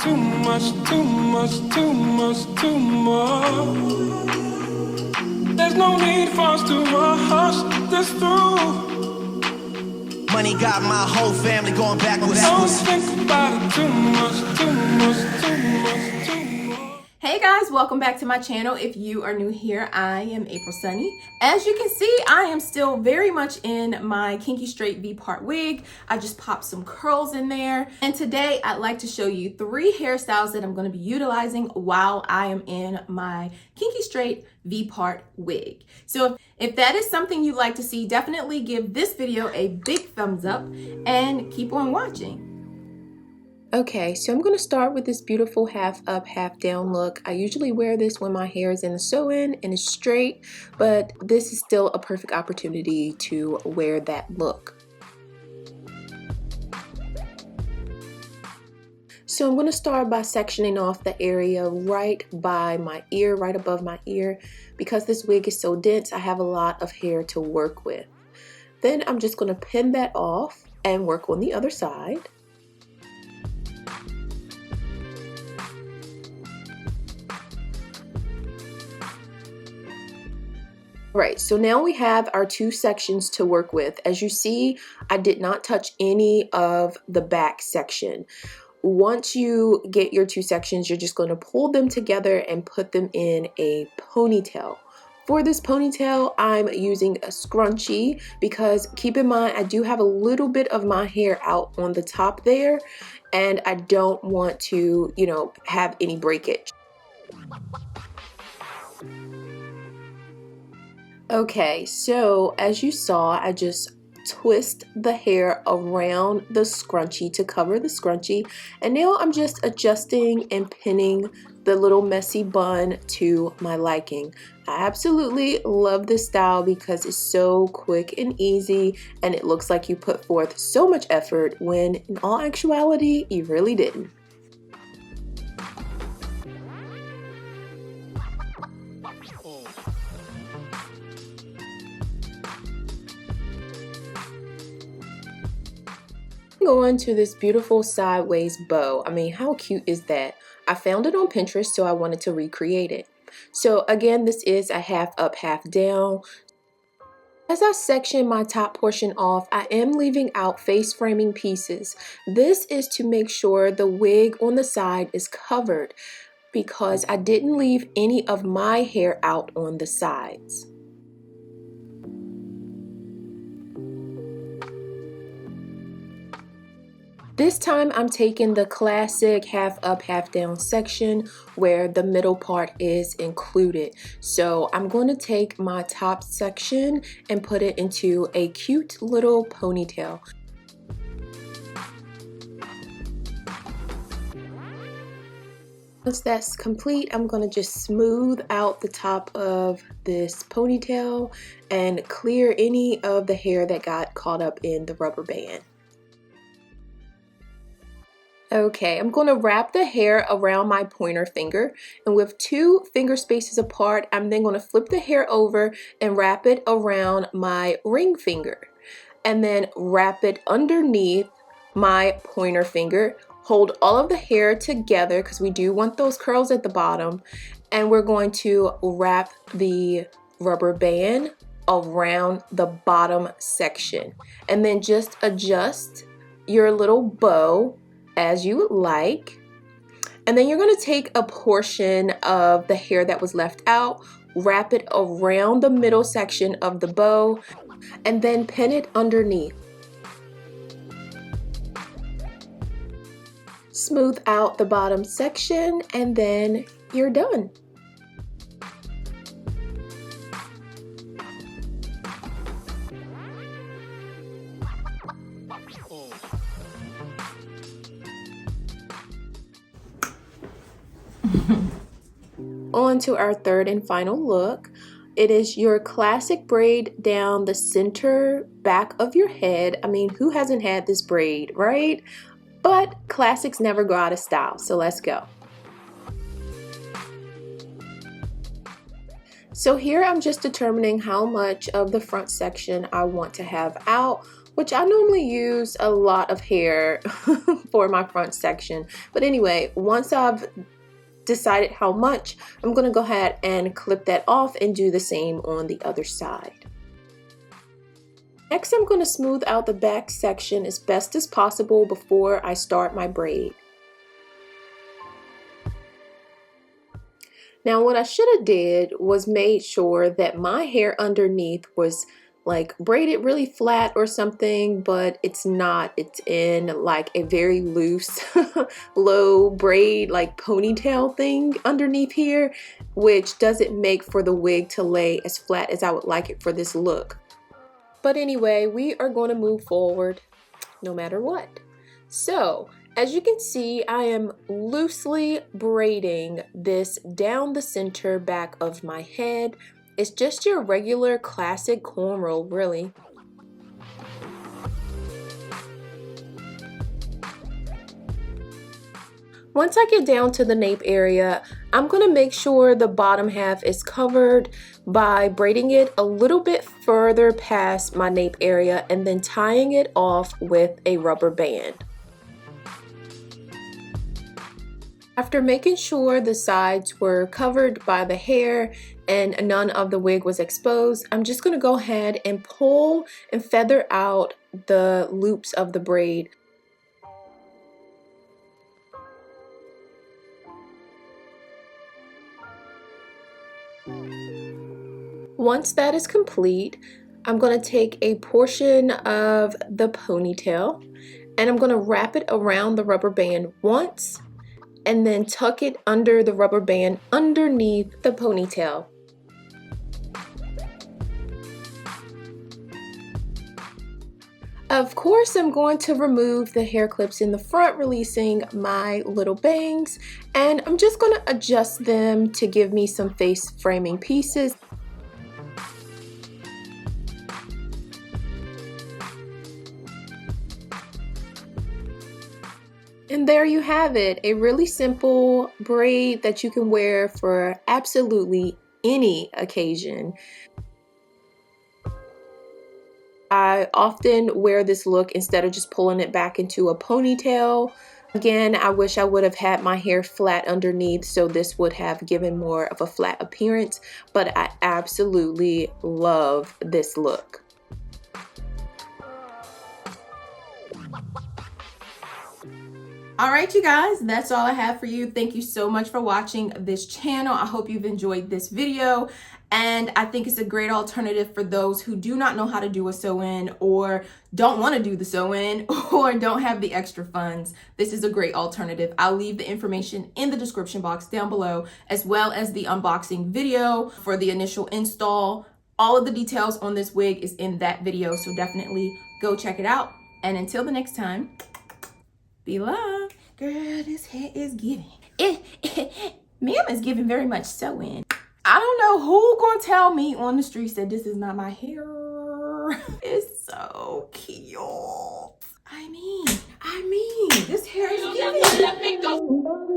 too much, too much, too much, too much. There's no need for us to rush this through. Money got my whole family going backwards. Don't think about it too much, too much, too much, too much. Hey guys, welcome back to my channel. If you are new here, I am April Sunny. As you can see, I am still very much in my Kinky Straight V-part wig. I just popped some curls in there. And today I'd like to show you 3 hairstyles that I'm going to be utilizing while I am in my Kinky Straight V-part wig. So if that is something you'd like to see, definitely give this video a big thumbs up and keep on watching. Okay, so I'm going to start with this beautiful half up, half down look. I usually wear this when my hair is in a sew-in and it's straight, but this is still a perfect opportunity to wear that look. So I'm going to start by sectioning off the area right by my ear, right above my ear. Because this wig is so dense, I have a lot of hair to work with. Then I'm just going to pin that off and work on the other side. Right, so now we have our 2 sections to work with. As you see, I did not touch any of the back section. Once you get your 2 sections, you're just going to pull them together and put them in a ponytail. For this ponytail, I'm using a scrunchie because keep in mind, I do have a little bit of my hair out on the top there, and I don't want to, have any breakage. Okay, so as you saw, I just twist the hair around the scrunchie to cover the scrunchie, and now I'm just adjusting and pinning the little messy bun to my liking. I absolutely love this style because it's so quick and easy, and it looks like you put forth so much effort when in all actuality you really didn't. Going to this beautiful sideways bow. I mean, how cute is that? I found it on Pinterest, so I wanted to recreate it. So again, this is a half up, half down. As I section my top portion off, I am leaving out face framing pieces. This is to make sure the wig on the side is covered because I didn't leave any of my hair out on the sides. This time I'm taking the classic half up, half down section where the middle part is included. So I'm going to take my top section and put it into a cute little ponytail. Once that's complete, I'm going to just smooth out the top of this ponytail and clear any of the hair that got caught up in the rubber band. Okay, I'm going to wrap the hair around my pointer finger, and with 2 finger spaces apart, I'm then going to flip the hair over and wrap it around my ring finger, and then wrap it underneath my pointer finger. Hold all of the hair together because we do want those curls at the bottom, and we're going to wrap the rubber band around the bottom section, and then just adjust your little bow as you would like. And then you're going to take a portion of the hair that was left out, wrap it around the middle section of the bow, and then pin it underneath. Smooth out the bottom section, and then you're done. On to our third and final look. It is your classic braid down the center back of your head. I mean, who hasn't had this braid, right? But classics never go out of style, so let's go. So here I'm just determining how much of the front section I want to have out which I normally use a lot of hair for my front section. But anyway, once I've decided how much, I'm going to go ahead and clip that off and do the same on the other side. Next, I'm going to smooth out the back section as best as possible before I start my braid. Now what I should have did was made sure that my hair underneath was like braided really flat or something, but it's not. It's in like a very loose low braid like ponytail thing underneath here, which doesn't make for the wig to lay as flat as I would like it for this look. But anyway, we are going to move forward no matter what. So as you can see, I am loosely braiding this down the center back of my head. It's just your regular classic cornrow, really. Once I get down to the nape area, I'm going to make sure the bottom half is covered by braiding it a little bit further past my nape area and then tying it off with a rubber band. After making sure the sides were covered by the hair and none of the wig was exposed, I'm just going to go ahead and pull and feather out the loops of the braid. Once that is complete, I'm going to take a portion of the ponytail and I'm going to wrap it around the rubber band once and then tuck it under the rubber band underneath the ponytail. Of course, I'm going to remove the hair clips in the front, releasing my little bangs, and I'm just going to adjust them to give me some face framing pieces. And there you have it, a really simple braid that you can wear for absolutely any occasion. I often wear this look instead of just pulling it back into a ponytail. Again, I wish I would have had my hair flat underneath, so this would have given more of a flat appearance, but I absolutely love this look. Alright you guys, that's all I have for you. Thank you so much for watching this channel. I hope you've enjoyed this video, and I think it's a great alternative for those who do not know how to do a sew-in or don't want to do the sew-in or don't have the extra funds. This is a great alternative. I'll leave the information in the description box down below, as well as the unboxing video for the initial install. All of the details on this wig is in that video, so definitely go check it out. And until the next time, be loved. Girl, this hair is giving. Ma'am is giving very much sewing. I don't know who gonna tell me on the streets that this is not my hair. It's so cute. I mean, this hair is giving.